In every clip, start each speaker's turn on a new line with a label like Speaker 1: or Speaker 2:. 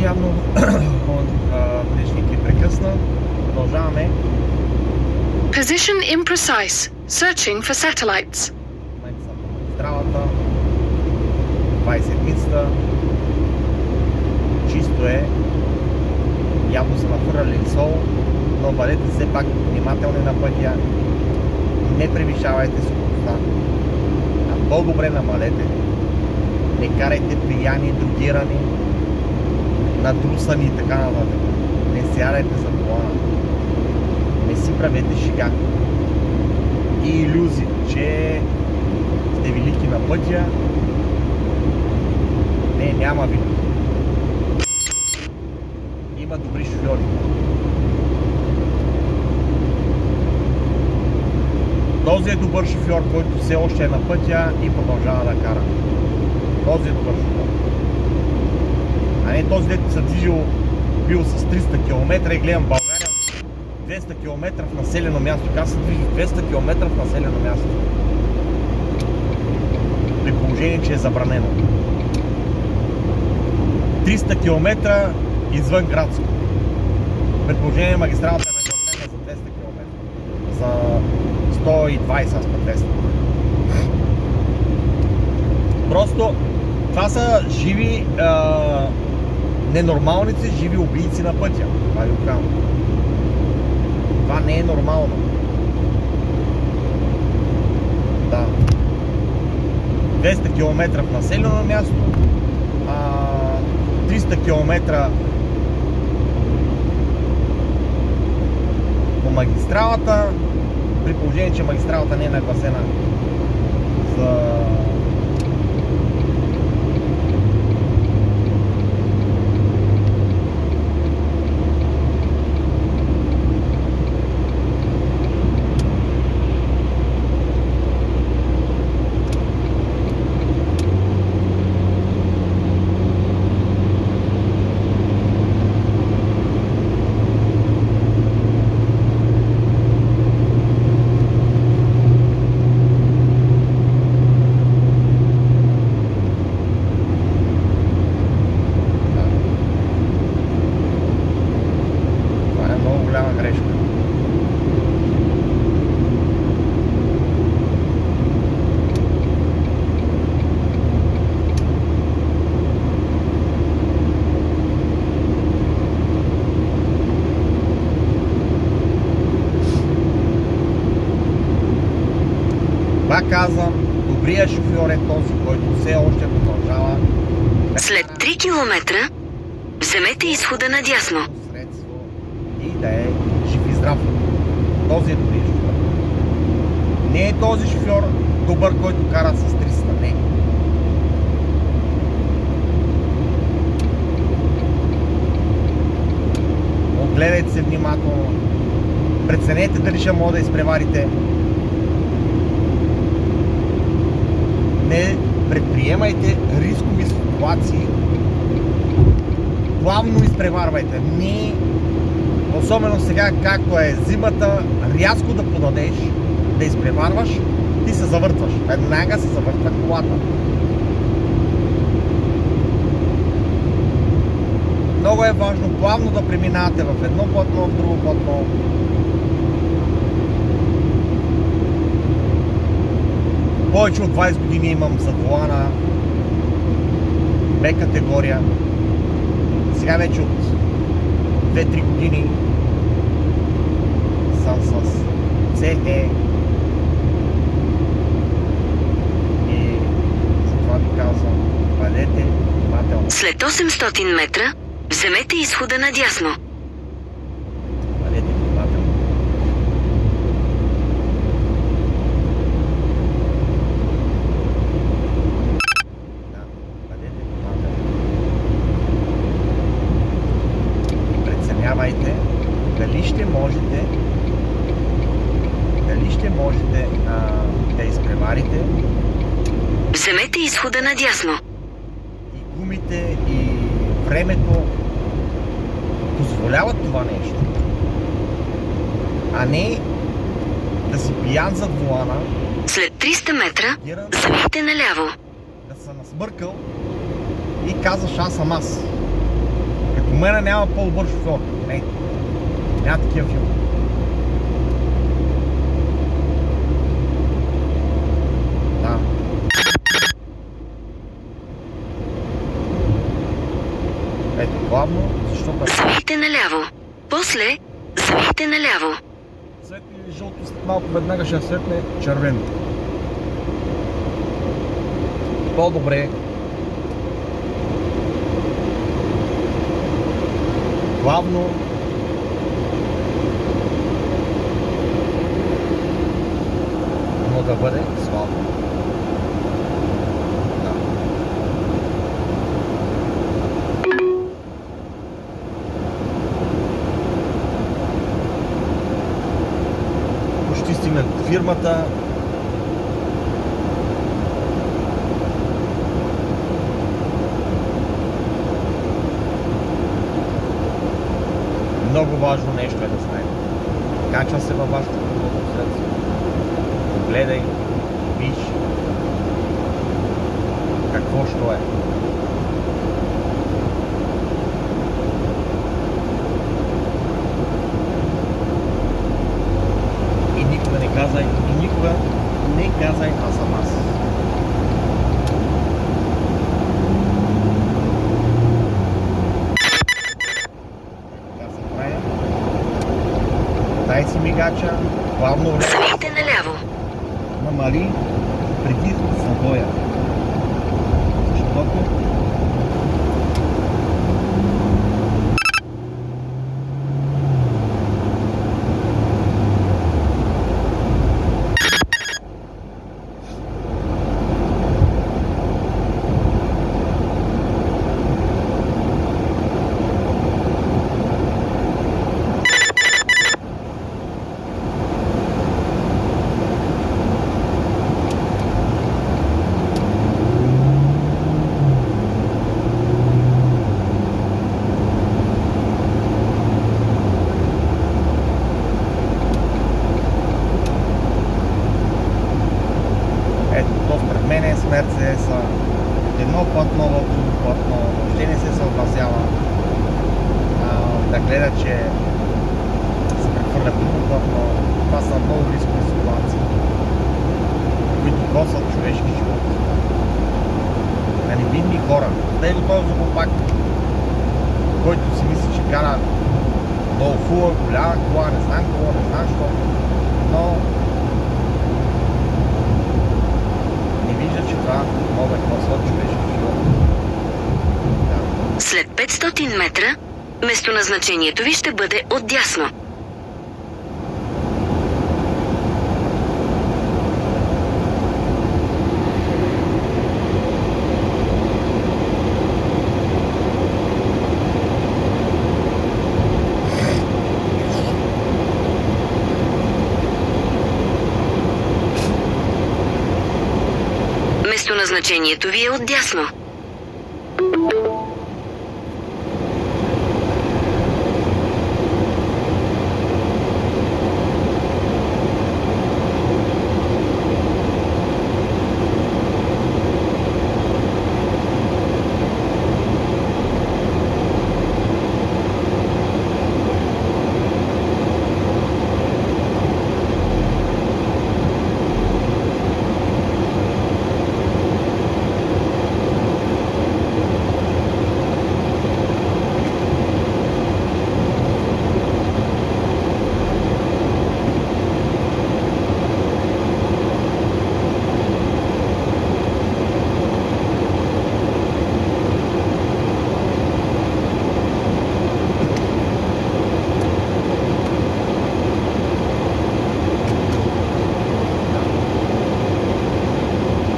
Speaker 1: явно предишния клип прекъсна. Продължаваме.
Speaker 2: Position imprecise. Searching for satellites.
Speaker 1: В момента съм на магистралата. 20-мицата. Чисто е. Явно са нахвърляли сол, но бъдете все пак внимателни на пътя. Не превишавайте скоростта. По-добре намалете. Не карайте пияни, другирани, надрусани и така нататък. Не сядайте за колана. Не си правете шега и илюзии, че сте велики на пътя. Не, няма ви. Има добри шофьори. Този е добър шофьор, който все още е на пътя и продължава да кара. Този е добър шофьор. А не този, дето се бил с 300 км и гледам България 200 км в населено място. Как се движи 200 км в населено място? При положение, че е забранено. 300 км извън градско. При положение магистралата е нагласена за 200 км. За 120 аз пътествам. Просто това са живи ненормалници, живи убийци на пътя. Това ви казвам. Това не е нормално. Да. 200 км в населено място, 300 км по магистралата, при положение, че магистралата не е нагласена за грешка. Пак казвам, добрият шофьор е този, който все още продължава.
Speaker 3: След 3 км вземете изхода надясно.
Speaker 1: И да е жив и здрав. Този е добрият шофьор. Не е този шофьор добър, който кара с 300. Не. Огледайте се внимателно. Преценете дали ще може да изпреварите. Не предприемайте рискови ситуации. Плавно изпреварвайте. Не, особено сега, както е зимата, рязко да подадеш, да изпреварваш, ти се завъртваш. Веднага се завъртва колата. Много е важно плавно да преминавате в едно платно, в друго платно. Повече от 20 години имам зад волана, Б категория. Сега вече от 2-3 години съм с CE и затова ви казвам, бъдете внимателни.
Speaker 3: След 800 метра вземете изхода надясно.
Speaker 1: Бъдете внимателни. Да, бъдете внимателни. Преценявайте дали ще можете да изпреварите.
Speaker 3: Вземете изхода надясно.
Speaker 1: И гумите, и времето позволяват това нещо. А не да си пиян зад волана.
Speaker 3: След 300 метра завийте наляво.
Speaker 1: Да се насмъркал и казваш аз съм аз. момента няма по-добър шофьор. Не. Няма такива филми. Да. Ето, главно, защото...
Speaker 3: Завийте наляво. После завийте наляво.
Speaker 1: Светне жълто, след малко веднага ще светне червено. По-добре. Главно но да бъде слабо. Да. Почти стигнах фирмата. Много важно нещо е да знаете. Качва се във вашето превозно средство. Погледай, виж какво що е. И никога не казай, аз съм аз. Дай си мигача, главно време
Speaker 3: Завийте наляво.
Speaker 1: намали преди завоя. Защото Мерцедеса, едно платно в друго платно, въобще не се съобразява да гледа, че се прехвърля друго платно. Това са много рискови ситуации, които косват човешки живот. На невинни хора. Дай го този злопак, който си мисли, че кара много хубава, голяма кола, не знам какво, не знам що, но че това мога да косва човешки живот. Да.
Speaker 3: След 500 метра, местоназначението ви ще бъде отдясно. Местоназначението ви е отдясно.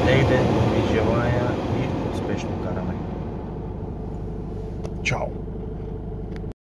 Speaker 1: David